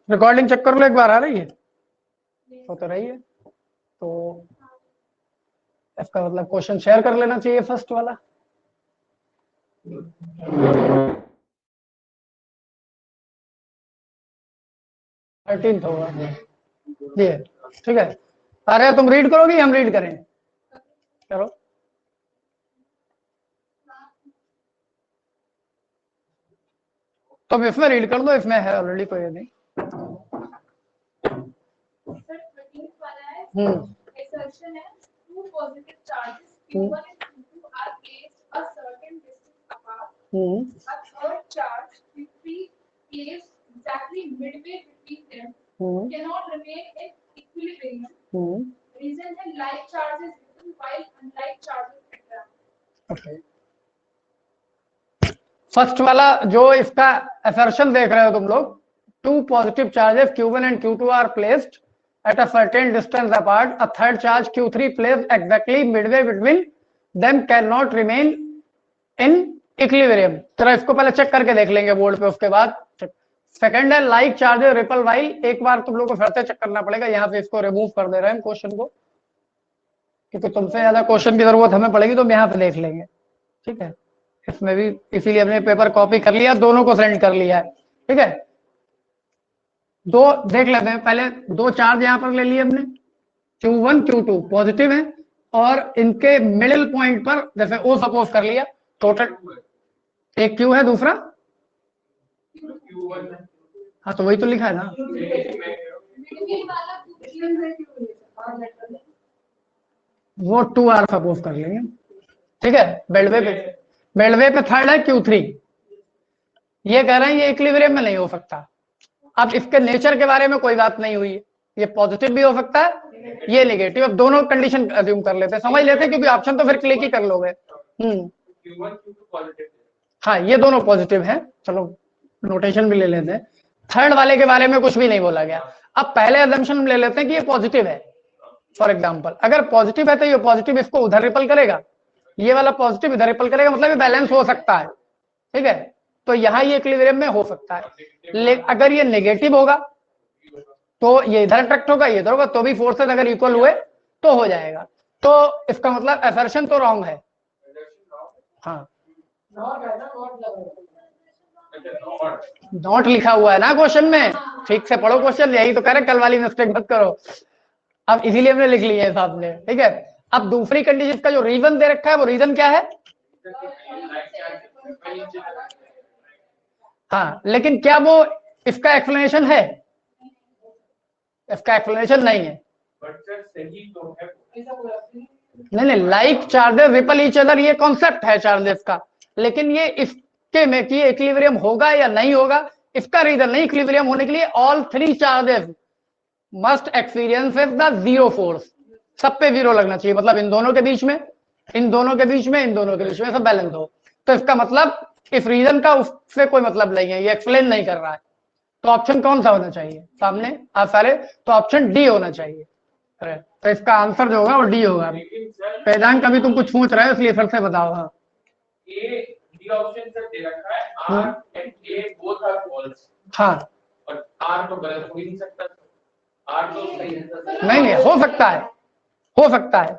Recording check कर लो एक बार, आ रही है? हो तो रही है। तो इसका मतलब क्वेश्चन शेयर कर लेना चाहिए फर्स्ट वाला। थर्टीन होगा ये, ठीक है। अरे तुम रीड करोगे, हम रीड करें? करो। तो इसमें रीड कर दो, इसमें है ऑलरेडी, कोई नहीं। Assertion है, two positive charges Q1 and Q2 are placed a certain distance apart. A third charge Q3 placed exactly midway between them cannot remain in equilibrium. Reason है like charges written while unlike charges around. Okay. First वाला जो इसका assertion देख रहे हो तुम लोग, two positive charges Q1 and Q2 are placed at a certain distance apart. A third charge Q3 placed exactly midway between them cannot remain in equilibrium. चलो इसको पहले चेक करके देख लेंगे बोर्ड पे, उसके बाद सेकंड है लाइक चार्जेस रिपल वाइल। एक बार तुम लोग को फिर से चेक करना पड़ेगा, यहाँ पे इसको रिमूव कर दे रहे हैं क्वेश्चन को, क्योंकि तुमसे ज्यादा क्वेश्चन की जरूरत हमें पड़ेगी तो हम यहाँ पे देख लेंगे, ठीक है। इसमें भी इसीलिए हमने पेपर कॉपी कर लिया, दोनों को सेंड कर लिया है, ठीक है। दो देख लेते हैं पहले, दो चार्ज यहाँ पर ले लिए हमने, Q1 Q2 पॉजिटिव है, और इनके मिडिल पॉइंट पर जैसे O सपोज कर लिया, टोटल एक Q है, दूसरा हाँ तो वही तो लिखा है ना, वो 2R सपोज कर लेंगे, ठीक है। बेल्टवे पे थर्ड है Q3, ये कह रहे हैं ये इक्विलिब्रियम में नहीं हो सकता। अब इसके नेचर के बारे में कोई बात नहीं हुई, ये पॉजिटिव भी हो सकता है, ये नेगेटिव। अब दोनों कंडीशन अज्यूम कर लेते हैं, समझ लेते हैं, क्योंकि ऑप्शन तो फिर क्लिक ही कर लोगे। हाँ ये दोनों पॉजिटिव हैं, चलो नोटेशन भी ले लेते हैं। थर्ड वाले के बारे में कुछ भी नहीं बोला गया। अब पहले अजम्पशन ले लेते हैं कि ये पॉजिटिव है। फॉर एग्जांपल अगर पॉजिटिव है तो ये पॉजिटिव इसको उधर रिपल करेगा, ये वाला पॉजिटिव इधर रिपल करेगा, मतलब ये बैलेंस हो सकता है, ठीक है। तो यहाँ ये इक्विलिब्रियम में हो सकता है। अगर ये नेगेटिव होगा तो ये इधर अट्रैक्ट होगा, ये इधर होगा, तो भी फोर्सेस अगर इक्वल हुए तो हो जाएगा। तो इसका मतलब असर्शन तो रॉन्ग है। हाँ नॉट लिखा हुआ है ना क्वेश्चन में, ठीक से पढ़ो क्वेश्चन, यही तो करे, कल वाली मिस्टेक मत करो। अब इसीलिए हमने लिख लिया है साहब ने, ठीक है। अब दूसरी कंडीशन का जो रीजन दे रखा है, वो रीजन क्या है? हाँ लेकिन क्या वो इसका एक्सप्लेनेशन है? इसका एक्सप्लेनेशन नहीं है। नहीं, like charges ripple each other, ये कॉन्सेप्ट है चार्जेस का, लेकिन ये इसके में कि इक्विलिब्रियम होगा या नहीं होगा, इसका रीजन नहीं। इक्विलिब्रियम होने के लिए all three charges must experience the zero force, सब पे जीरो लगना चाहिए, मतलब इन दोनों के बीच में, इन दोनों के बीच में, इन दोनों के बीच में सब बैलेंस हो। तो इसका मतलब इस रीजन का उससे कोई मतलब नहीं है, ये एक्सप्लेन नहीं कर रहा है। तो ऑप्शन कौन सा होना चाहिए सामने आप सारे? तो ऑप्शन डी होना चाहिए। तो इसका आंसर जो होगा वो डी होगा। वेदांत कभी तुम कुछ पूछ रहे हो इसलिए फिर से बताओ। हाँ हाँ और आर तो गलत हो ही नहीं सकता, आर तो सही है। नहीं हो सकता है, हो सकता है।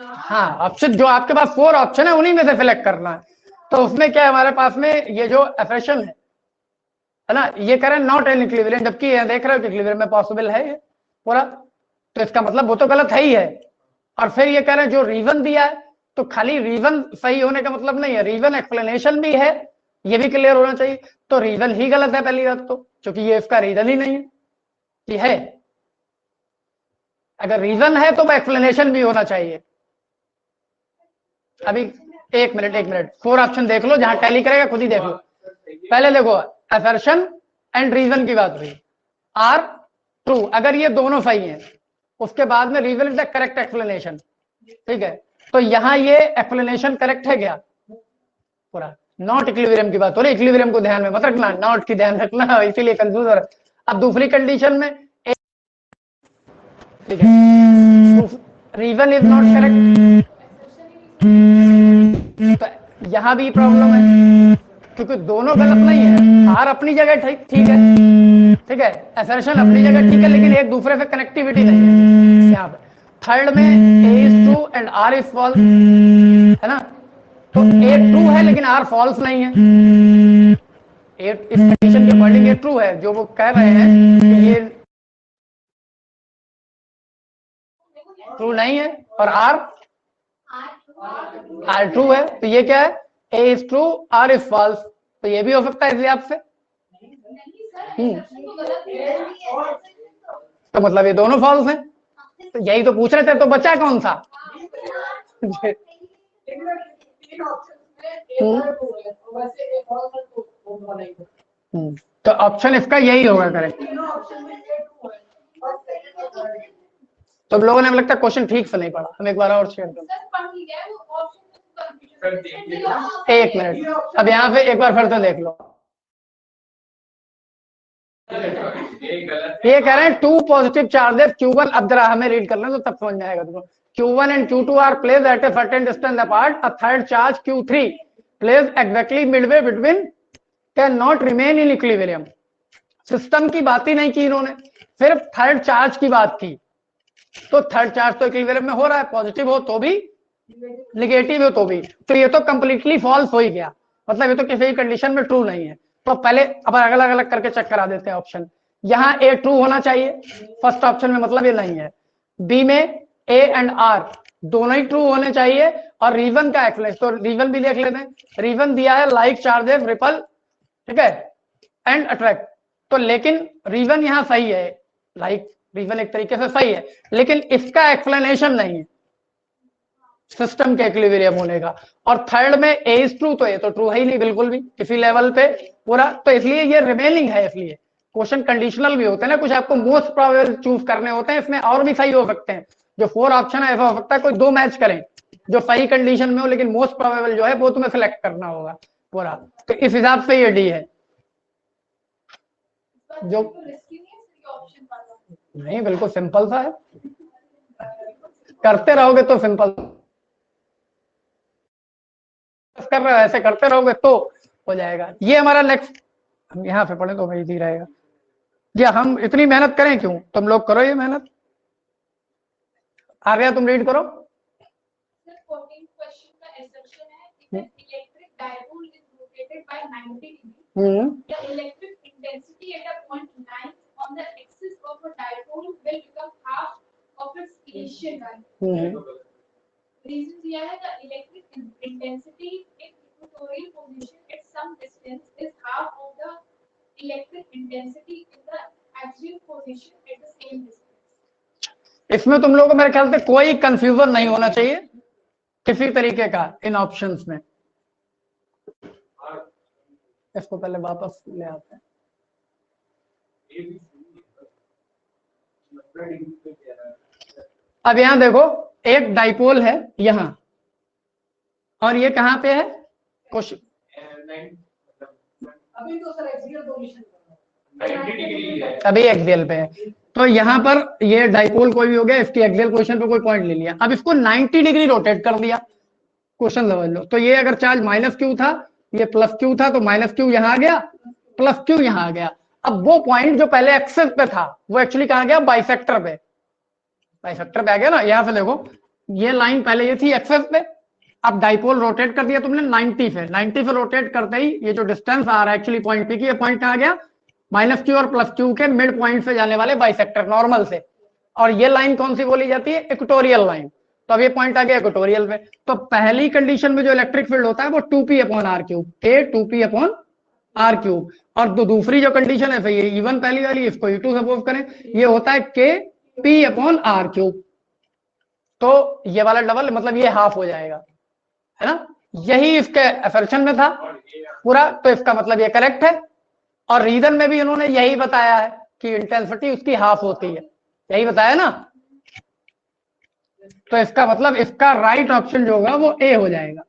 हाँ ऑप्शन जो आपके पास 4 ऑप्शन है उन्हीं में से सिलेक्ट करना है। तो उसमें क्या है हमारे पास में, ये जो असर्शन है ना, ये कह रहे हैं नॉट एन इक्विलिब्रियम, जबकि ये देख रहे हो कि इक्विलिब्रियम में पॉसिबल है ये पूरा, तो इसका मतलब वो तो गलत है ही है। और फिर ये कह रहे हैं जो रीजन दिया है, तो खाली रीजन सही होने का मतलब नहीं है, रीजन एक्सप्लेनेशन भी है, ये भी क्लियर होना चाहिए। तो रीजन ही गलत है पहली बात तो, क्योंकि ये इसका रीजन ही नहीं है कि है। अगर रीजन है तो एक्सप्लेनेशन भी होना चाहिए। अभी एक मिनट 4 ऑप्शन देख लो, जहां टैली करेगा खुद ही देख लो। पहले देखो असर्शन एंड रीजन की बात हुई, आर ट्रू, अगर ये दोनों सही हैं, उसके बाद में reason is the correct explanation, ठीक है। तो यहाँ ये एक्सप्लेनेशन करेक्ट है क्या पूरा? नॉट इक्विलिब्रियम की बात हो रही, इक्विलिब्रियम को ध्यान में मत रखना, नॉट की ध्यान रखना, इसीलिए कंफ्यूज हो रहा है। अब दूसरी कंडीशन में ठीक है, रीजन इज नॉट करेक्ट, तो यहां भी प्रॉब्लम है। क्योंकि दोनों गलत नहीं है, आर अपनी जगह ठीक है, ठीक है, असर्शन अपनी जगह ठीक है, लेकिन एक दूसरे से कनेक्टिविटी नहीं है यहाँ पे। थर्ड में A is true and R is false, है ना, तो ए ट्रू है लेकिन आर फॉल्स नहीं है। ए इस कंडीशन के अकॉर्डिंग ये ट्रू है, जो वो कह रहे हैं कि ये ट्रू नहीं है, और आर ट्रू है, तो ये क्या है, A is true R is false, तो ये भी हो सकता है इसलिए आपसे। तो मतलब ये दोनों फॉल्स हैं, तो यही तो पूछ रहे थे, तो बचा कौन सा? तो ऑप्शन इसका यही होगा करेक्ट। तो लोगों ने, हमें लगता है क्वेश्चन ठीक से नहीं पढ़ा, हम एक बार और शेयर करें। एक मिनट, अब यहाँ पे एक बार फिर से देख लो। ये कह रहे हैं 2 पॉजिटिव चार्जेस Q1, अब जरा हमें रीड कर लें तो तब समझ में आएगा तुमको। Q1 and Q2 are placed at a certain distance apart. A third charge Q3 placed exactly midway between cannot remain in equilibrium. System की बात ही नहीं की इन्होंने, सिर्फ थर्ड चार्ज की बात की। तो थर्ड चार्ज तो इक्विलिब्रियम में हो रहा है, पॉजिटिव हो तो भी, निगेटिव हो तो भी, तो ये तो कंप्लीटली फॉल्स हो ही गया, मतलब ये तो किसी कंडीशन में ट्रू नहीं है। तो पहले अब अलग अलग करके चेक करा देते हैं ऑप्शन। यहाँ ए ट्रू होना चाहिए फर्स्ट ऑप्शन में, मतलब ये नहीं है। बी में ए एंड आर दोनों ही ट्रू होने चाहिए, और रीजन का एक्सप्लेनेशन, तो रीजन भी देख लेते हैं। रीजन दिया है लाइक चार्जेस रिपल, ठीक है, एंड अट्रैक्ट, तो लेकिन रीजन यहाँ सही है, लाइक रीजन एक तरीके से सही है, लेकिन इसका एक्सप्लेनेशन नहीं है सिस्टम के इक्विलिब्रियम होने का। और थर्ड में ए इज ट्रू, तो ये तो ट्रू है ही नहीं बिल्कुल भी इसी लेवल पे पूरा, तो इसलिए ये रिमेनिंग है। इसलिए क्वेश्चन कंडीशनल भी होते हैं ना, कुछ आपको मोस्ट प्रोबेबल चूज करने होते हैं, इसमें और भी सही हो सकते हैं। जो 4 ऑप्शन है ऐसा हो सकता है कोई 2 मैच करें जो सही कंडीशन में हो, लेकिन मोस्ट प्रोबेबल जो है वो तुम्हें सिलेक्ट करना होगा पूरा, तो इस हिसाब से ये डी है। जो नहीं, बिल्कुल सिंपल सा है, करते रहोगे तो सिंपल, कर रहे हो ऐसे करते रहोगे तो हो जाएगा। ये हमारा नेक्स्ट, हम यहाँ पे पढ़े तो वही दी रहेगा। जी हम इतनी मेहनत करें क्यों, तुम लोग करो ये मेहनत। आ गया, तुम रीड करो। Reason दिया है the electric intensity in equatorial position at some distance is half of the electric intensity in the axial position at the same distance. इसमें तुम लोगों को मेरे ख्याल से कोई कंफ्यूजन नहीं होना चाहिए किसी तरीके का इन ऑप्शंस में। इसको पहले वापस ले आते हैं। अब यहां देखो, एक डाइपोल है यहां, और ये कहां पे है क्वेश्चन, अभी तो सर एक्सियल पोजीशन अभी एक्सियल पे है, तो यहाँ पर ये डाइपोल कोई भी हो गया, इसकी एक्सियल पोजीशन पे कोई पॉइंट ले लिया। अब इसको 90 डिग्री रोटेट कर दिया, क्वेश्चन समझ लो। तो ये अगर चार्ज -q था, ये +q था, तो -q यहाँ आ गया, +q यहाँ आ गया। अब वो पॉइंट जो पहले एक्सेस पे था वो एक्चुअली कहाँ गया, बाइसेक्टर पे, बाइसेक्टर पे आ गया ना। यहाँ से देखो, ये लाइन पहले ये थी एक्सेस पे, अब डाइपोल रोटेट कर दिया तुमने 90 पे, 90 पे रोटेट करते ही ये जो डिस्टेंस आ रहा है एक्चुअली पॉइंट पी की, ये पॉइंट कहाँ गया, -q और +q के मिड पॉइंट से जाने वाले बाइसेक्टर नॉर्मल से। और ये लाइन कौन सी बोली जाती है, इक्वेटोरियल लाइन। तो अब ये पॉइंट आ गया इक्वेटोरियल पे। तो पहली कंडीशन में जो इलेक्ट्रिक फील्ड होता है वो 2p/r3, K 2p/r3। और दूसरी जो कंडीशन है ये E1 पहली वाली, इसको E2 सपोज करें, ये होता है K p/r3। तो ये वाला डबल, मतलब ये हाफ हो जाएगा, है ना, यही इसके असर्शन में था पूरा। तो इसका मतलब ये करेक्ट है, और रीजन में भी इन्होंने यही बताया है कि इंटेंसिटी उसकी हाफ होती है, यही बताया ना। तो इसका मतलब इसका राइट ऑप्शन जो होगा वो ए हो जाएगा।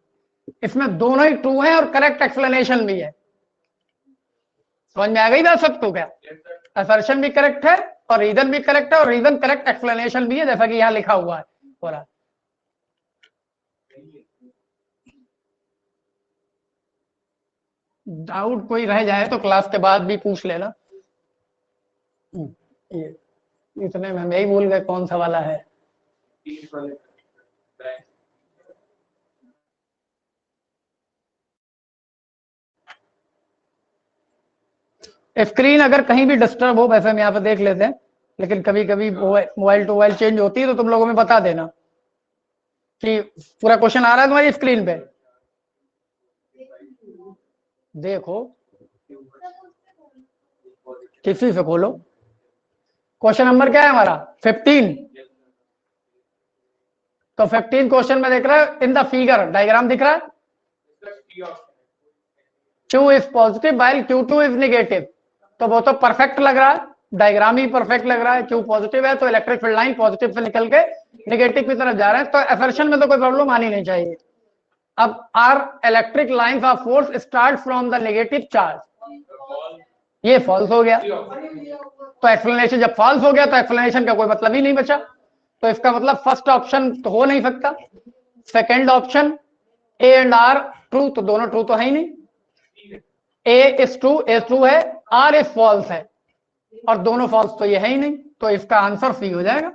इसमें दोनों ही ट्रू है और करेक्ट एक्सप्लेनेशन भी है। समझ में आ गई बात सबको क्या, असर्शन भी करेक्ट है और रीजन भी करेक्ट है, और रीजन करेक्ट एक्सप्लेनेशन भी है, जैसा कि यहाँ लिखा हुआ है पूरा। डाउट कोई रह जाए तो क्लास के बाद भी पूछ लेना। ये इतने में हम यही भूल गए कौन सा वाला है। स्क्रीन अगर कहीं भी डिस्टर्ब हो, वैसे हम यहाँ पे देख लेते हैं, लेकिन कभी कभी मोबाइल टू मोबाइल चेंज होती है, तो तुम लोगों में बता देना कि पूरा क्वेश्चन आ रहा है तुम्हारी स्क्रीन पे। देखो किसी से खोलो। क्वेश्चन नंबर क्या है हमारा? 15। तो 15 क्वेश्चन में देख रहा है, इन द फिगर डायग्राम दिख रहा है, Q is positive while Q2 is negative. तो वो तो परफेक्ट लग रहा है, डायग्राम ही परफेक्ट लग रहा है। Q पॉजिटिव है तो इलेक्ट्रिक फील्ड लाइन पॉजिटिव से निकल के नेगेटिव की तरफ जा रहे हैं, तो असर्शन में तो कोई प्रॉब्लम आनी नहीं चाहिए। अब R electric lines of force start from the negative charge, ये फॉल्स हो गया। तो एक्सप्लेनेशन जब फॉल्स हो गया तो एक्सप्लेनेशन का कोई मतलब ही नहीं बचा। तो इसका मतलब फर्स्ट ऑप्शन तो हो नहीं सकता। Second option A and R true, तो दोनों ट्रू तो है ही नहीं। A is true, A true है, आर इज फॉल्स है, और दोनों फॉल्स तो ये है ही नहीं। तो इसका आंसर सी हो जाएगा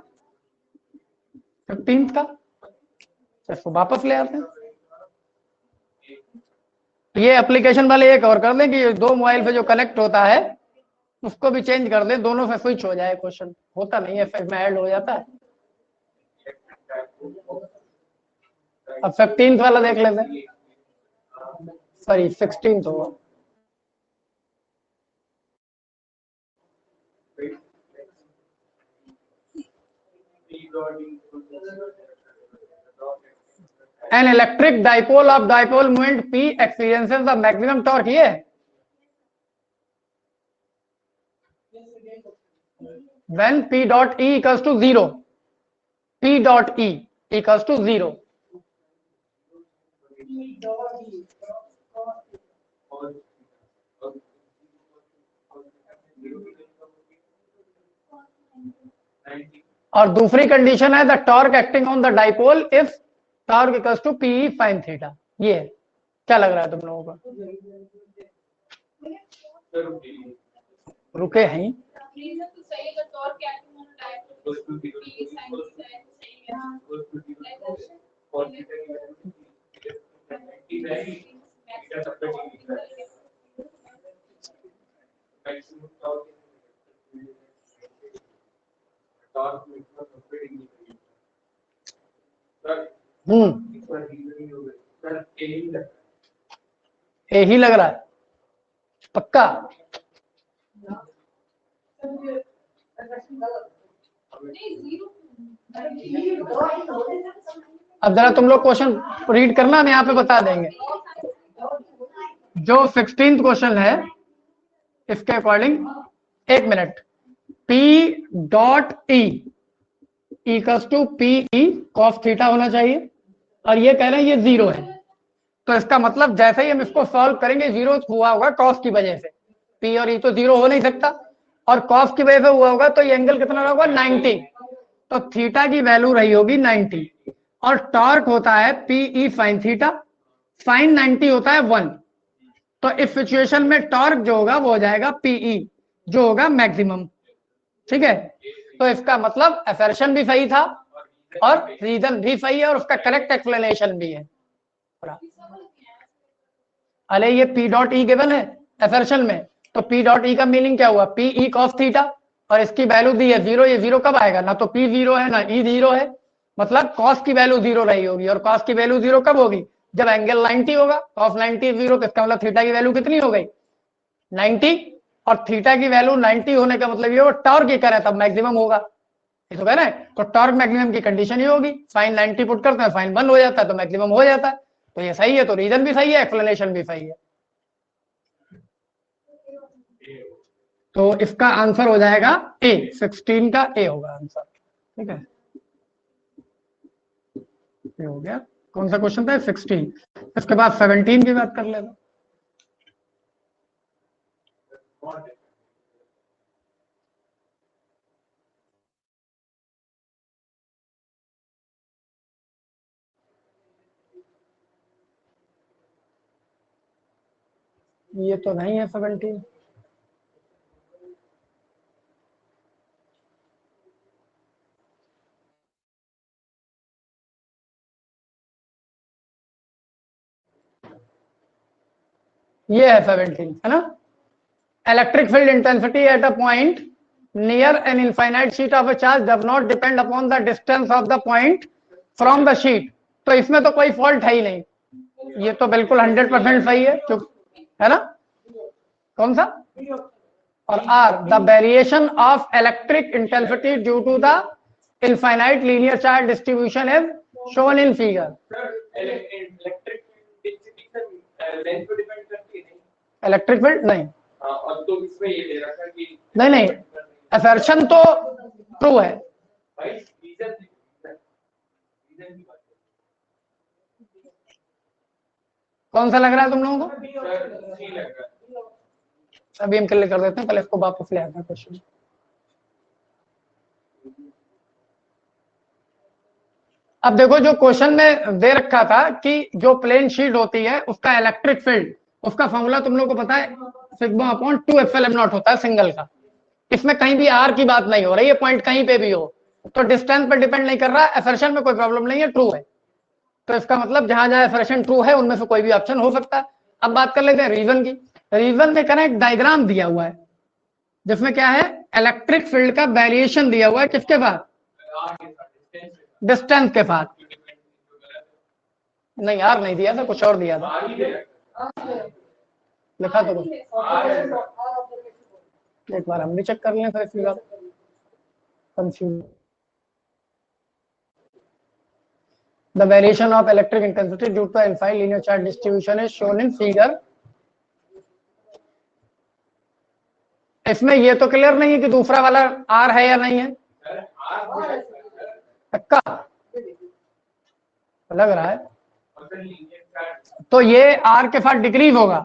15 का। इसको वापस ले आते हैं। ये एप्लीकेशन वाले एक और कर दें कि दो मोबाइल पे जो कनेक्ट होता है उसको भी चेंज कर दें, दोनों से स्विच हो जाए। क्वेश्चन होता नहीं है, फिर में ऐड हो जाता है। अब 15 वाला देख लेते हैं, सॉरी 16 होगा। An electric dipole of dipole moment P experiences the maximum torque, ये when P dot E equals to 0, P dot E equals to 0. और दूसरी कंडीशन है the torque acting on the dipole if torque equals to P sine theta. ये क्या लग रहा है तुम लोगों को? रुके हैं रीजन तो सही है, torque acting on dipole P sine theta सही यही लग रहा है पक्का। अब जरा तुम लोग क्वेश्चन रीड करना, हम यहाँ पे बता देंगे। जो 16th क्वेश्चन है इसके अकॉर्डिंग, एक minute, P dot E equals to PE cos theta होना चाहिए, और ये कह रहे हैं ये 0 है। तो इसका मतलब जैसे ही हम इसको सॉल्व करेंगे, 0 हुआ होगा कॉस की वजह से। P और E तो 0 हो नहीं सकता, और कॉस की वजह से हुआ होगा, तो ये एंगल कितना होगा? 90। तो थीटा की वैल्यू रही होगी 90, और टॉर्क होता है PE साइन थीटा, साइन 90 होता है 1। तो इस सिचुएशन में टॉर्क जो होगा वो हो जाएगा PE, जो होगा मैक्सिमम। ठीक है, तो इसका मतलब असर्शन भी सही था और रीजन भी सही है, और उसका करेक्ट एक्सप्लेनेशन भी है। अरे ये P डॉट E गिवन है असर्शन में, तो P डॉट E का मीनिंग क्या हुआ? PE cos थीटा, और इसकी वैल्यू दी है 0। ये 0 कब आएगा? ना तो P 0 है ना E 0 है, मतलब cos की वैल्यू 0 रही होगी। और cos की वैल्यू 0 कब होगी? जब एंगल 90 होगा। cos 90 0, तो इसका मतलब थीटा की वैल्यू कितनी हो गई? 90। और थीटा की वैल्यू 90 होने का मतलब ये वो टॉर्क ही करे तब मैक्सिमम होगा, ये तो कह रहे हैं। तो टॉर्क मैक्सिमम की कंडीशन ही होगी, साइन 90 पुट करते हैं, साइन 1 हो जाता है, तो मैक्सिमम हो जाता है। तो ये सही है, तो रीजन भी सही है, एक्सप्लेनेशन भी सही है। तो इसका आंसर हो जाएगा ए, 16 का ए होगा आंसर। ठीक है, ये हो गया। कौन सा क्वेश्चन था? 16। इसके बाद 17 की बात कर लेना। ये तो नहीं है 17, ये है 17, है ना। Electric field intensity at a point near an infinite sheet of a charge does not depend upon the distance of the point from the sheet. तो इसमें तो कोई फॉल्ट है ही नहीं, ये तो बिल्कुल 100% सही है, है ना। कौन सा? और R, the variation of electric intensity due to the infinite linear charge distribution is shown in figure. Electric length पे डिपेंड करती है नहीं? इलेक्ट्रिक फील्ड नहीं। हाँ, और तो इसमें ये दे रखा है कि नहीं, असर्शन तो ट्रू है। भाई रीजन की बात कौन सा लग रहा है तुम लोगों को? सर सी लग रहा है। अभी हम क्लियर कर देते हैं, पहले इसको वापस ले आते हैं क्वेश्चन। अब देखो, जो क्वेश्चन में दे रखा था कि जो प्लेन शीट होती है उसका इलेक्ट्रिक फील्ड, उसका फॉर्मूला तुम लोग को पता है, सिग्मा अपॉन 2 होता है सिंगल का। इसमें कहीं भी आर की बात नहीं हो रही है, पॉइंट कहीं पे भी हो, तो डिस्टेंस पर डिपेंड नहीं कर रहा है, असर्शन में कोई प्रॉब्लम नहीं है, ट्रू है। तो इसका मतलब जहां जहां असर्शन ट्रू है उनमें से कोई भी ऑप्शन हो सकता है। अब बात कर लेते हैं रीजन की। रीजन में करें, एक डायग्राम दिया हुआ है जिसमें क्या है, इलेक्ट्रिक फील्ड का वेरिएशन दिया हुआ है, किसके साथ? डिस्टेंस के साथ। नहीं, आर नहीं दिया था, कुछ और दिया था, लिखा तो कुछ। एक बार हम भी चेक कर लें फिर इसकी बात confuse. The variation of electric intensity due to infinite linear charge distribution is shown in figure। इसमें ये तो क्लियर नहीं है कि दूसरा वाला आर है या नहीं है। पक्का लग रहा है, तो ये आर के साथ डिक्रीज होगा।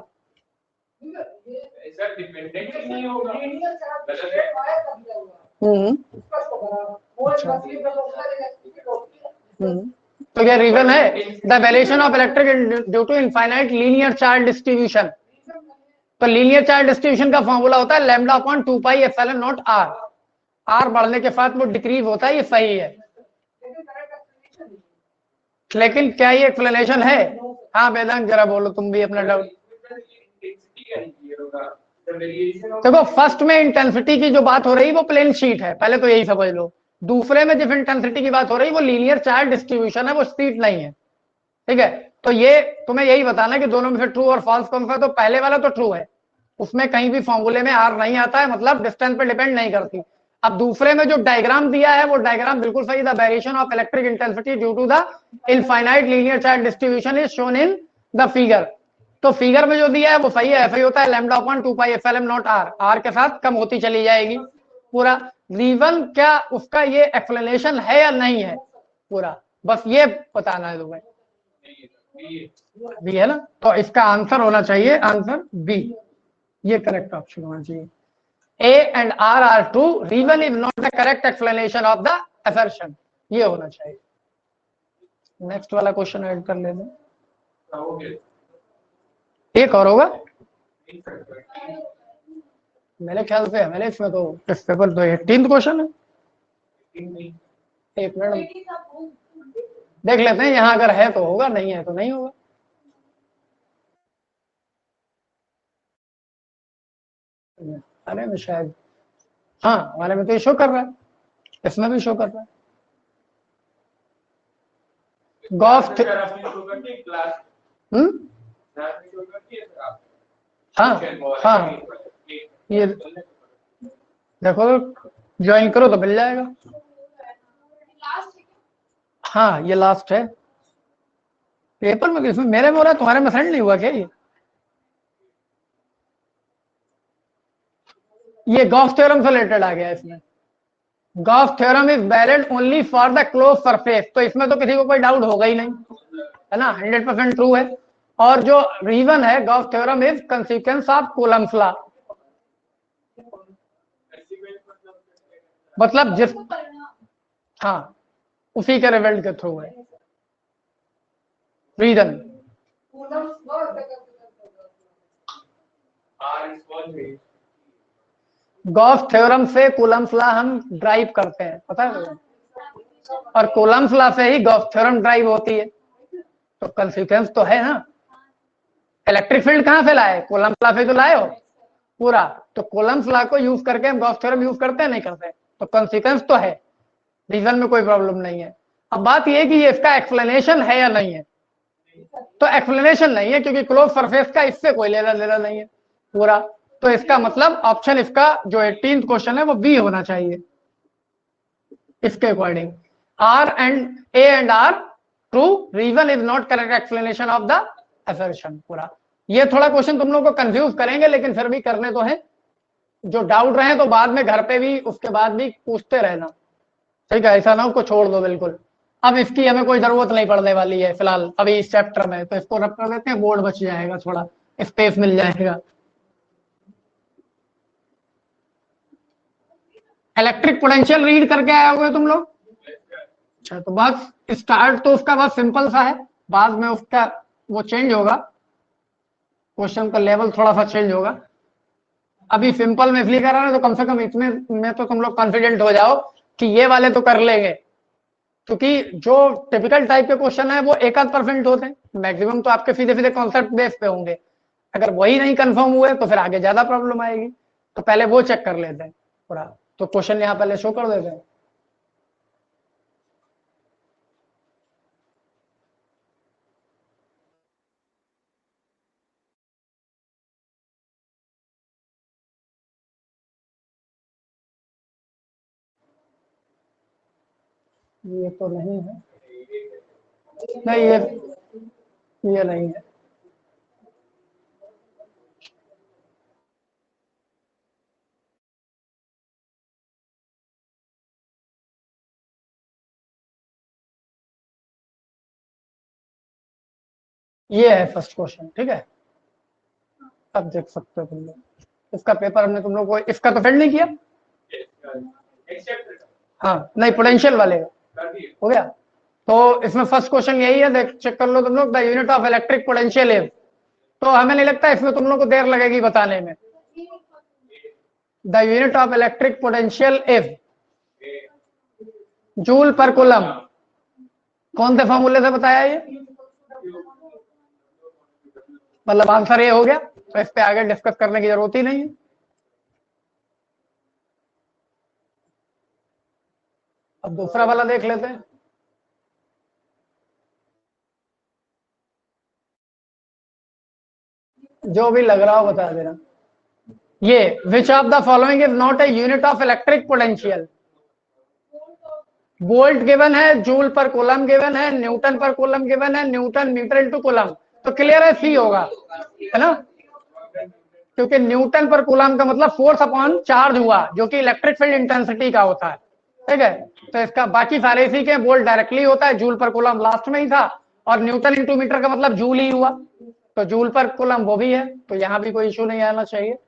तो ये रीजन है, the variation of electric due to infinite linear charge distribution. तो लीनियर चार्ज डिस्ट्रीब्यूशन का फॉर्मूला होता है lambda upon 2 pi epsilon naught R. R बढ़ने के साथ वो डिक्रीज होता है, ये सही है। लेकिन क्या ये एक्सप्लेनेशन है? हाँ वेदांत, जरा बोलो तुम भी अपना डाउट। देखो, फर्स्ट में इंटेंसिटी की जो बात हो रही है वो प्लेन शीट है, पहले तो यही समझ लो। दूसरे में जिस इंटेंसिटी की बात हो रही है वो लीनियर चार्ज डिस्ट्रीब्यूशन है, वो शीट नहीं है, ठीक है। तो ये तुम्हें यही बताना कि दोनों में से ट्रू और फॉल्स कौन सा। तो पहले वाला तो ट्रू है, उसमें कहीं भी फॉर्मूले में आर नहीं आता है, मतलब डिस्टेंस पे डिपेंड नहीं करती। अब दूसरे में जो डायग्राम दिया है वो डायग्राम बिल्कुल सही, the variation of electric intensity due to the infinite linear charge distribution is shown in the figure. तो फिगर में जो दिया है वो सही है, ऐसा ही होता है, lambda upon 2 pi epsilon naught R, R के साथ कम होती चली जाएगी पूरा। रीजन क्या उसका ये एक्सप्लेनेशन है या नहीं है पूरा, बस ये बताना है तुम्हें। बी है ना, तो इसका आंसर होना चाहिए, आंसर बी, ये करेक्ट ऑप्शन होना चाहिए। A and R are true, reason is not the correct explanation of the assertion, ये होना चाहिए। नेक्स्ट वाला क्वेश्चन ऐड कर लेते हैं, एक और होगा मेरे ख्याल से। मेरे इसमें तो इस पेपर तो 18th क्वेश्चन है। एक मिनट देख लेते हैं, यहाँ अगर है तो होगा, नहीं है तो नहीं होगा। अरे मैं शायद, हाँ हमारे में तो ये शो कर रहा है, इसमें भी शो कर रहा है। गॉफ हाँ हाँ, ये देखो ज्वाइन करो तो मिल जाएगा। हाँ ये लास्ट है पेपर में, इसमें मेरे में हो रहा है, तुम्हारे में सेंड नहीं हुआ क्या? ये गॉस थ्योरम से रिलेटेड आ गया इसमें। Gauss theorem is valid only for the close surface, तो इसमें तो किसी को कोई डाउट होगा ही नहीं, है ना, 100% ट्रू है। और जो रीजन है, Gauss theorem is consequence of Coulomb's law, मतलब जिस, हाँ उसी के रिजल्ट के थ्रू है reason. R is equal to Gauss theorem से कूलम्स लॉ हम ड्राइव करते हैं, पता है तुम्हें? और कूलम्स लॉ से ही गॉस थ्योरम ड्राइव होती है, तो कंसिक्वेंस तो है ना। इलेक्ट्रिक फील्ड कहां से लाए? कूलम्स लॉ से तो लाए हो पूरा। तो कूलम्स लॉ को यूज करके हम गॉस थ्योरम यूज करते हैं, नहीं करते? तो कंसिक्वेंस तो है, रीजन में कोई प्रॉब्लम नहीं है। अब बात यह है कि ये इसका एक्सप्लेनेशन है या नहीं है। तो एक्सप्लेनेशन नहीं है क्योंकि क्लोज सरफेस का इससे कोई लेना देना नहीं है पूरा। तो इसका मतलब ऑप्शन इसका जो 18th क्वेश्चन है वो बी होना चाहिए इसके according. R and A and R true, reason is not correct explanation of the assertion पूरा। ये थोड़ा क्वेश्चन तुम लोग को कंफ्यूज करेंगे, लेकिन फिर भी करने तो है। जो डाउट रहे तो बाद में घर पे भी उसके बाद भी पूछते रहना, ठीक है? ऐसा ना उसको छोड़ दो बिल्कुल। अब इसकी हमें कोई जरूरत नहीं पड़ने वाली है फिलहाल अभी इस चैप्टर में, तो इसको रख कर देते हैं, बोर्ड बच जाएगा, थोड़ा स्पेस मिल जाएगा। इलेक्ट्रिक पोटेंशियल रीड करके आए होगे तुम लोग? अच्छा, तो बस स्टार्ट तो उसका बस सिंपल सा है, बाद में उसका वो चेंज होगा, क्वेश्चन का लेवल थोड़ा सा चेंज होगा। अभी सिंपल में इसलिए कर रहा है तो कम से कम इसमें में तो तुम लोग कॉन्फिडेंट हो जाओ कि ये वाले तो कर लेंगे, क्योंकि जो टिपिकल टाइप के क्वेश्चन है वो 1-8% होते हैं, मैक्सिमम तो आपके सीधे सीधे कॉन्सेप्ट बेस पे होंगे। अगर वही नहीं कंफर्म हुए तो फिर आगे ज्यादा प्रॉब्लम आएगी। तो पहले वो चेक कर लेते हैं पूरा। तो क्वेश्चन यहाँ पहले शो कर देते हैं। ये तो नहीं है, नहीं ये नहीं है। ये है फर्स्ट क्वेश्चन, ठीक है? अब देख सकते हो तुम लोग इसका पेपर हमने तुम लोग को इसका तो फिल नहीं किया। हाँ नहीं, पोटेंशियल वाले का हो गया। तो इसमें फर्स्ट क्वेश्चन यही है, देख चेक कर लो तुम लोग। The unit of electric potential is, तो हमें नहीं लगता इसमें तुम लोग को देर लगेगी बताने में। The unit of electric potential is joule पर कूलम। कौन से फॉर्मूले से बताया ये? मतलब आंसर ये हो गया, तो इस पे आगे डिस्कस करने की जरूरत ही नहीं है। अब दूसरा वाला देख लेते हैं। जो भी लग रहा हो बता देना। ये which of the following is not a unit of electric potential? Volt given है, जूल पर कूलम गिवन है, न्यूटन पर कूलम गिवन है, न्यूटन मीटर इनटू कूलम। तो क्लियर है, सी होगा, है ना? क्योंकि न्यूटन पर कूलम का मतलब फोर्स अपॉन चार्ज हुआ, जो कि इलेक्ट्रिक फील्ड इंटेंसिटी का होता है, ठीक है? तो इसका बाकी सारे इसी के, वोल्ट डायरेक्टली होता है, जूल पर कूलम लास्ट में ही था, और न्यूटन इंटू मीटर का मतलब जूल ही हुआ, तो जूल पर कूलम वो भी है, तो यहां भी कोई इशू नहीं आना चाहिए।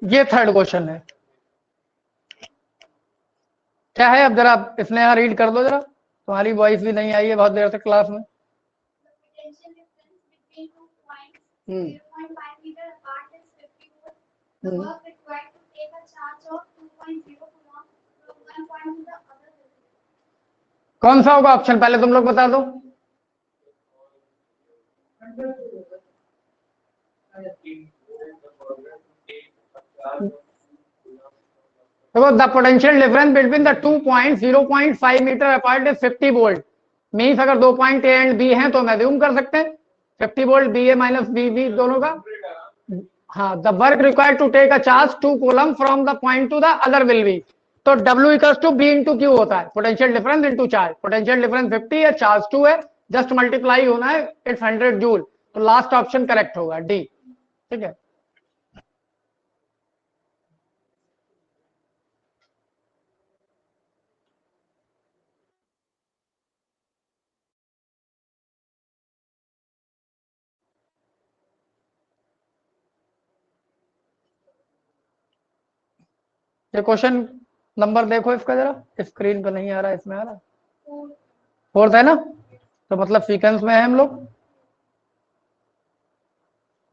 ये थर्ड क्वेश्चन है, क्या है? अब जरा इसने यहाँ रीड कर दो जरा, तुम्हारी वॉइस भी नहीं आई है बहुत देर से क्लास में। कौन सा होगा ऑप्शन, पहले तुम लोग बता दो। देखो, the potential difference between the 2 point 0.5 metre apart is 50 volt. Means अगर 2 पॉइंट ए एंड बी हैं तो हम एज्यूम कर सकते हैं 50 volt B A minus B B दोनों का। हाँ, the work required to take a charge 2 coulomb from the point to the other will be. तो W equals to B into Q होता है, potential difference into charge. Potential difference 50 है, charge 2 है, just multiply होना है, it's 100 joule. तो last option correct होगा, D, ठीक है? ये क्वेश्चन नंबर देखो इसका जरा, स्क्रीन पे नहीं आ रहा, इसमें आ रहा, फोर्थ है ना, तो मतलब सीक्वेंस में है हम लोग।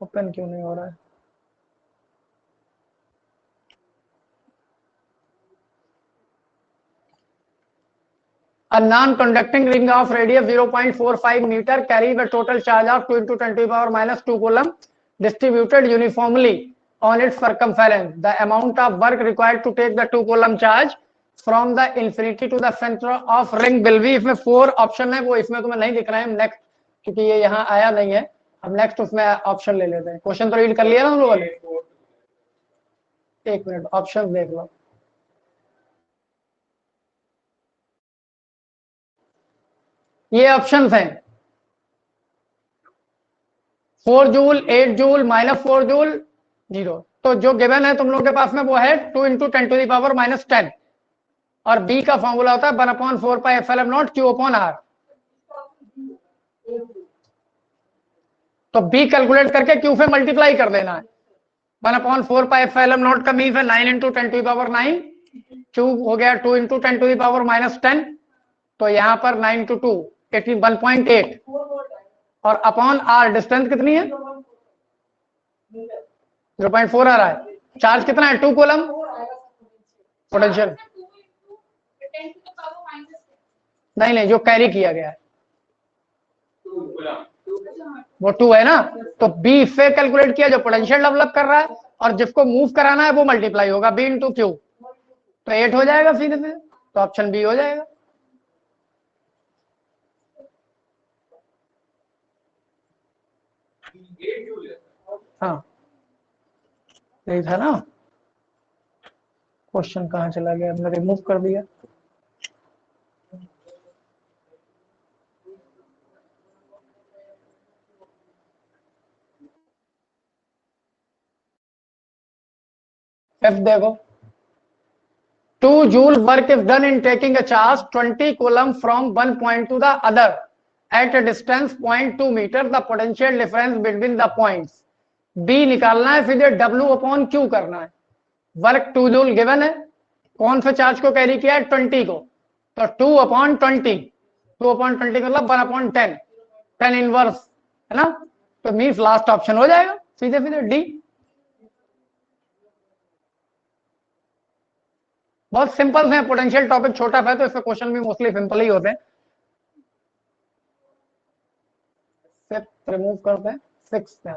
ओपन क्यों नहीं हो रहा है? A non-conducting ring of radius 0.45 meter carries a total charge of 2 into 10 to the power minus 2 coulomb distributed uniformly on its circumference. The amount of work required to take the 2 coulomb charge from the infinity to the center of ring will be, इसमें 4 option है, वो इसमें तुम्हें नहीं दिख रहा है, next, क्योंकि ये यहाँ आया नहीं है, अब नेक्स्ट उसमें ऑप्शन ले लेते हैं। क्वेश्चन तो रीड कर लिया ना हम लोगों ने, एक मिनट ऑप्शन देख लो। ये ऑप्शंस हैं 4 जूल, 8 जूल, -4 जूल, 0। तो जो गिवन है तुम लोग के पास में वो है 2 इंटू 10 टू द पावर -10, और बी का फॉर्मूला होता है 1/4πε0 Q/R। तो बी कैलकुलेट करके क्यू से मल्टीप्लाई कर देना है। 1/4πε0 का मीन है 9 इंटू 10 टू द पावर 9, क्यू हो गया 2 इंटू 10 टू द पावर -10, तो यहाँ पर 9 टू 2 1.8, और अपॉन आर डिस्टेंस कितनी है 0.4 आ रहा है। चार्ज कितना है 2 कूलम पोटेंशियल, नहीं जो कैरी किया गया है वो 2 है ना, तो बी से कैलकुलेट किया जो पोटेंशियल डेवलप कर रहा है, और जिसको मूव कराना है वो मल्टीप्लाई होगा बी इंटू क्यू, तो 8 हो जाएगा सीधे सीधे, तो ऑप्शन बी हो जाएगा। हाँ यही था ना, क्वेश्चन कहाँ चला गया, हमने रिमूव कर दिया। F देखो, 2 joule work is done in taking a charge 20 coulomb from one point to the other at a distance 0.2 meter. The potential difference between the points. B निकालना है, फिर W अपॉन Q करना है। Work 2 joule given है, कौन सा charge को carry किया है 20 को, तो 2/20, 2/20 मतलब 1/10, 10 इनवर्स है ना, तो मीन्स लास्ट ऑप्शन हो जाएगा सीधे सीधे डी। बहुत सिंपल है, पोटेंशियल टॉपिक छोटा है तो इसमें क्वेश्चन भी मोस्टली सिंपल ही होते हैं। फिफ्थ रिमूव करते हैं, सिक्स्थ।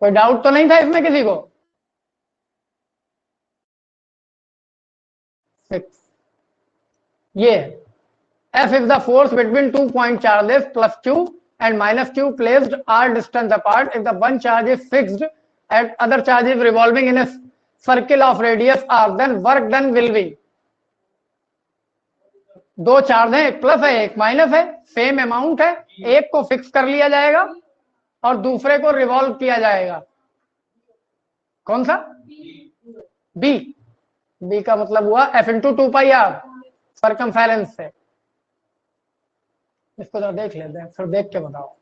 कोई डाउट तो नहीं था इसमें किसी को? सिक्स ये F is the force between 2 point charges plus Q and minus Q placed r distance apart. If the one charge is fixed and other charge is revolving in a circle of radius r, then work done will be, दो charge है, एक plus है एक minus है, same amount है, एक को fix कर लिया जाएगा और दूसरे को रिवॉल्व किया जाएगा। कौन सा? बी। बी का मतलब हुआ F इंटू 2πr सर्कमफेरेंस से। इसको जरा देख लेते हैं, फिर देख के बताओ,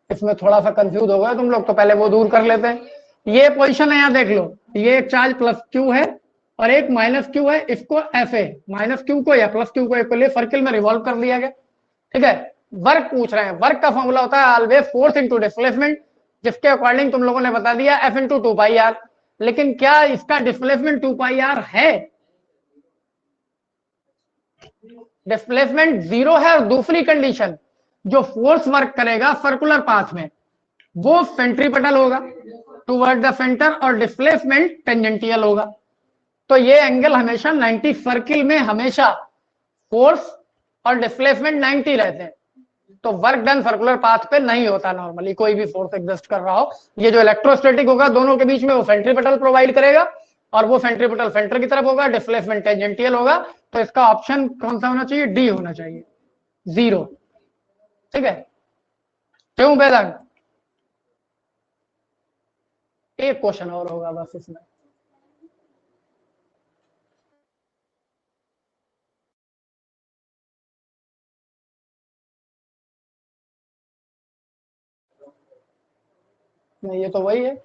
इसमें थोड़ा सा कंफ्यूज हो गया तुम लोग, तो पहले वो दूर कर लेते हैं। ये पोजीशन है, यहाँ देख लो, ये एक चार्ज प्लस क्यू है और एक माइनस क्यू है, इसको एफ ए माइनस क्यू को या प्लस क्यू को एक को लिए सर्किल में रिवॉल्व कर दिया गया, ठीक है। वर्क पूछ रहे हैं, वर्क का फॉर्मूला होता है ऑलवेज फोर्स इंटू डिस्प्लेसमेंट, जिसके अकॉर्डिंग तुम लोगों ने बता दिया एफ इंटू 2πr। लेकिन क्या इसका डिस्प्लेसमेंट 2πr है? डिस्प्लेसमेंट 0 है, और दूसरी कंडीशन, जो फोर्स वर्क करेगा सर्कुलर पाथ में वो सेंट्रीपिटल होगा टुवर्ड द सेंटर, और डिस्प्लेसमेंट टेंजेंटियल होगा। तो ये एंगल हमेशा 90, सर्किल में हमेशा फोर्स और डिस्प्लेसमेंट 90 रहते हैं, तो वर्क डन सर्कुलर पाथ पे नहीं होता नॉर्मली, कोई भी फोर्स एग्जिस्ट कर रहा हो। ये जो इलेक्ट्रोस्टैटिक होगा दोनों के बीच में वो सेंट्रीपिटल प्रोवाइड करेगा, और वो सेंट्रीपिटल सेंटर की तरफ होगा, डिस्प्लेसमेंट टेंजेंटियल होगा। तो इसका ऑप्शन कौन सा होना चाहिए? डी होना चाहिए, 0, ठीक है। क्यों वेदांत? एक क्वेश्चन और होगा बस इसमें। नहीं, ये तो वही है।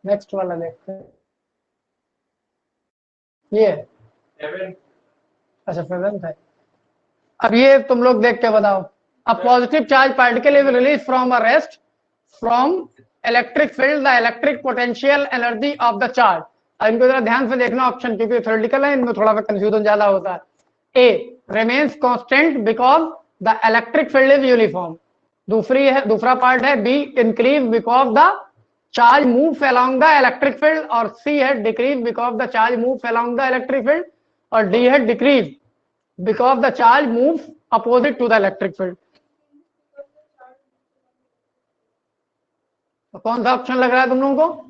नेक्स्ट वाला देखते हैं, ये सेवन अच्छा 7th है। अब ये तुम लोग देख के बताओ, a positive charge particle is release from a rest from electric field, the electric potential energy of the charge. अब इनको जरा ध्यान से देखना ऑप्शन, क्योंकि थ्योरेटिकल है, इनमें थोड़ा सा कंफ्यूजन ज्यादा होता है। A remains constant because the electric field is uniform, दूसरा पार्ट है B increase because the charge move along the electric field, और सी है decrease because the charge move along the electric field, और D है decrease because the charge move opposite to the electric field. तो कौन सा option लग रहा है तुम लोगों को?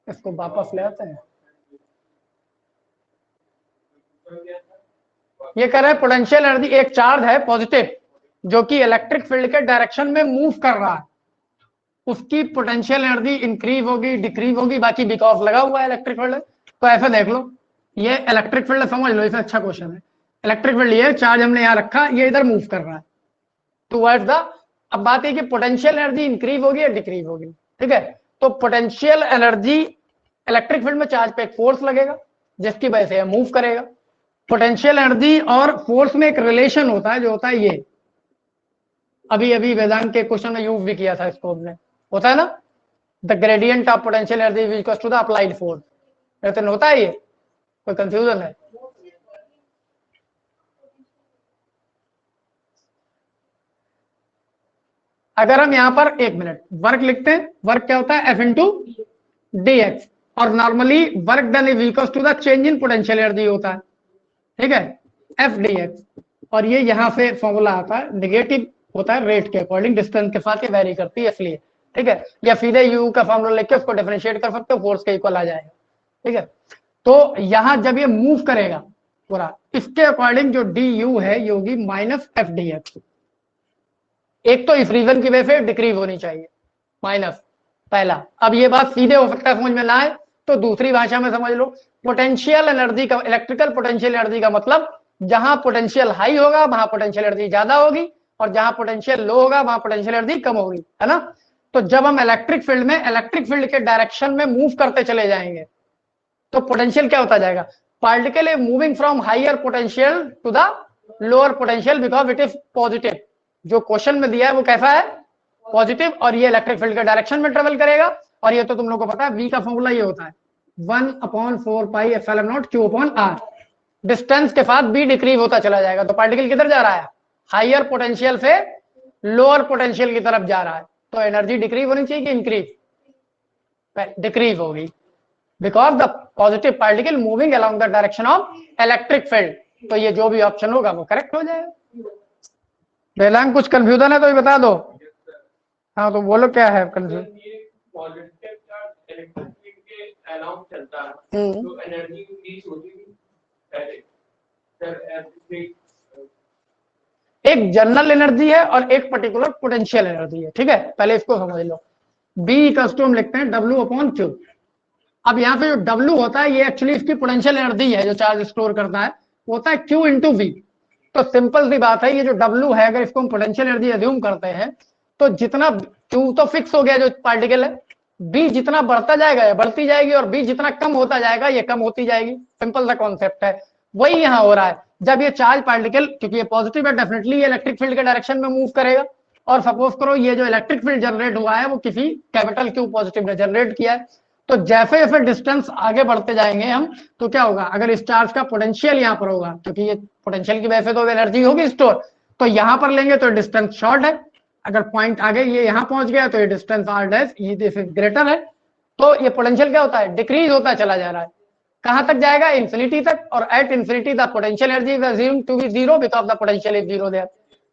इसको वापस ले आते हैं। ये कह रहे हैं पोटेंशियल एनर्जी, एक चार्ज है पॉजिटिव जो कि इलेक्ट्रिक फील्ड के डायरेक्शन में मूव कर रहा है, उसकी पोटेंशियल एनर्जी इंक्रीज होगी डिक्रीज होगी, बाकी बिकॉज लगा हुआ है इलेक्ट्रिक फील्ड। तो ऐसा देख लो, ये इलेक्ट्रिक फील्ड समझ लो, इसे अच्छा क्वेश्चन है। इलेक्ट्रिक फील्ड ये चार्ज हमने यहाँ रखा, ये इधर मूव कर रहा है टुवर्ड्स द, अब बात है कि पोटेंशियल एनर्जी इंक्रीज होगी या डिक्रीज होगी, ठीक है। तो पोटेंशियल एनर्जी, इलेक्ट्रिक फील्ड में चार्ज पे एक फोर्स लगेगा जिसकी वजह से यह मूव करेगा। पोटेंशियल एनर्जी और फोर्स में एक रिलेशन होता है जो होता है ये, अभी अभी वेदांत के क्वेश्चन में यूज भी किया था इसको हमने, होता है ना, the gradient of potential energy is equal to the applied force, ऐसे होता है ये, कोई कंफ्यूजन है? अगर हम यहाँ पर एक मिनट वर्क लिखते हैं, वर्क क्या होता है, एफ इंटू डी एक्स, और normally work done is equal to the change in potential energy होता है, ठीक है, एफ डी एक्स। और ये यहाँ से फॉर्मूला आता है, नेगेटिव होता है रेट के अकॉर्डिंग, डिस्टेंस के साथ ये वेरी करती है इसलिए, ठीक है। या सीधे यू का फॉर्मूला लेके उसको डिफरेंशिएट कर सकते हो, फोर्स के इक्वल आ जाएगा, ठीक है। तो यहाँ जब ये मूव करेगा पूरा, इसके अकॉर्डिंग जो डी यू है ये होगी माइनस एफ डी एक्स। एक तो इस रीजन की वजह से डिक्रीज होनी चाहिए, माइनस पहला। अब ये बात सीधे हो सकता है समझ में ना आए, तो दूसरी भाषा में समझ लो, पोटेंशियल एनर्जी का, इलेक्ट्रिकल पोटेंशियल एनर्जी का मतलब जहां पोटेंशियल हाई होगा वहां पोटेंशियल एनर्जी ज्यादा होगी, और जहां पोटेंशियल लो होगा वहां पोटेंशियल एनर्जी कम होगी, है ना। तो जब हम इलेक्ट्रिक फील्ड में इलेक्ट्रिक फील्ड के डायरेक्शन में मूव करते चले जाएंगे तो पोटेंशियल क्या होता जाएगा, particle is moving from higher potential to the lower potential because it is positive. जो क्वेश्चन में दिया है वो कैसा है, पॉजिटिव, और ये इलेक्ट्रिक फील्ड के डायरेक्शन में ट्रेवल करेगा। और ये तो तुम लोग को पता है, V का फॉर्मूला ये होता है 1/4 epsilon not Q upon R। Distance के साथ B डिक्रीज होता चला जाएगा, तो पार्टिकल किधर जा रहा है, हायर पोटेंशियल से लोअर पोटेंशियल की तरफ जा रहा है। तो एनर्जी डिक्रीज होनी चाहिए कि इंक्रीज, डिक्रीज होगी, because the positive particle moving along the direction of electric field. तो ये जो भी ऑप्शन होगा वो करेक्ट हो जाएगा। वेदांत कुछ कंफ्यूजन है तो ये बता दो। हाँ तो बोलो क्या है confusion. Positive charge electric field के अलाउंग चलता है, तो एनर्जी रिलीज होती है पहले, सर एक जनरल एनर्जी है और एक पर्टिकुलर पोटेंशियल एनर्जी है, ठीक है, पहले इसको समझ लो। B इक्वल्स टू हम लिखते हैं W अपॉन Q। अब यहाँ पे जो W होता है ये एक्चुअली इसकी पोटेंशियल एनर्जी है जो चार्ज स्टोर करता है, वो होता है Q इंटू V। तो सिंपल सी बात है, ये जो W है अगर इसको हम पोटेंशियल एनर्जी अज्यूम करते हैं तो जितना Q तो फिक्स हो गया जो पार्टिकल है, B जितना बढ़ता जाएगा ये बढ़ती जाएगी, और B जितना कम होता जाएगा ये कम होती जाएगी। सिंपल सा कॉन्सेप्ट है, वही यहाँ हो रहा है। जब ये चार्ज पार्टिकल, क्योंकि ये पॉजिटिव है, डेफिनेटली ये इलेक्ट्रिक फील्ड के डायरेक्शन में मूव करेगा। और सपोज करो ये जो इलेक्ट्रिक फील्ड जनरेट हुआ है वो किसी कैपिटल Q पॉजिटिव ने जनरेट किया है, तो जैसे जैसे डिस्टेंस आगे बढ़ते जाएंगे हम, तो क्या होगा, अगर इस चार्ज का पोटेंशियल यहाँ पर होगा, क्योंकि ये पोटेंशियल की वजह से तो एनर्जी होगी स्टोर, तो यहाँ पर लेंगे तो डिस्टेंस शॉर्ट है। अगर पॉइंट आगे ये यहाँ पहुंच गया तो ये डिस्टेंस r डैश ये ग्रेटर है, तो ये पोटेंशियल क्या होता है, डिक्रीज होता चला जा रहा है। कहां तक जाएगा, इंफिनिटी तक। और at infinity the potential energy is assumed to be zero because the potential is zero there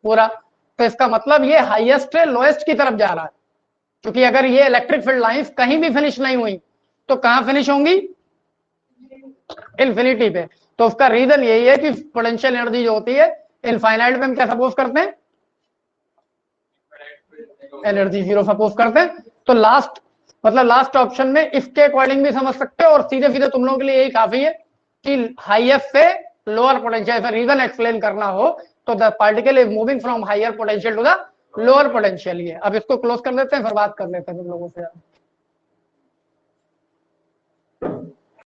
पूरा। तो इसका मतलब ये हाईएस्ट है लोएस्ट की तरफ जा रहा है, क्योंकि अगर ये इलेक्ट्रिक फील्ड लाइंस कहीं भी फिनिश नहीं हुई तो कहां फिनिश होंगी, इंफिनिटी पे। तो उसका रीजन यही है कि पोटेंशियल एनर्जी जो होती है इनफाइनाइट में हम क्या सपोज करते हैं, एनर्जी जीरो सपोज करते हैं। तो लास्ट मतलब लास्ट ऑप्शन में इसके अकॉर्डिंग भी समझ सकते हो, और सीधे सीधे तुम लोगों के लिए यही काफी है कि हाईएस्ट से लोअर पोटेंशियल, रीजन एक्सप्लेन करना हो तो the particle is moving from higher potential to the lower potential ही है। अब इसको क्लोज कर देते हैं, फिर बात कर लेते हैं तुम लोगों से।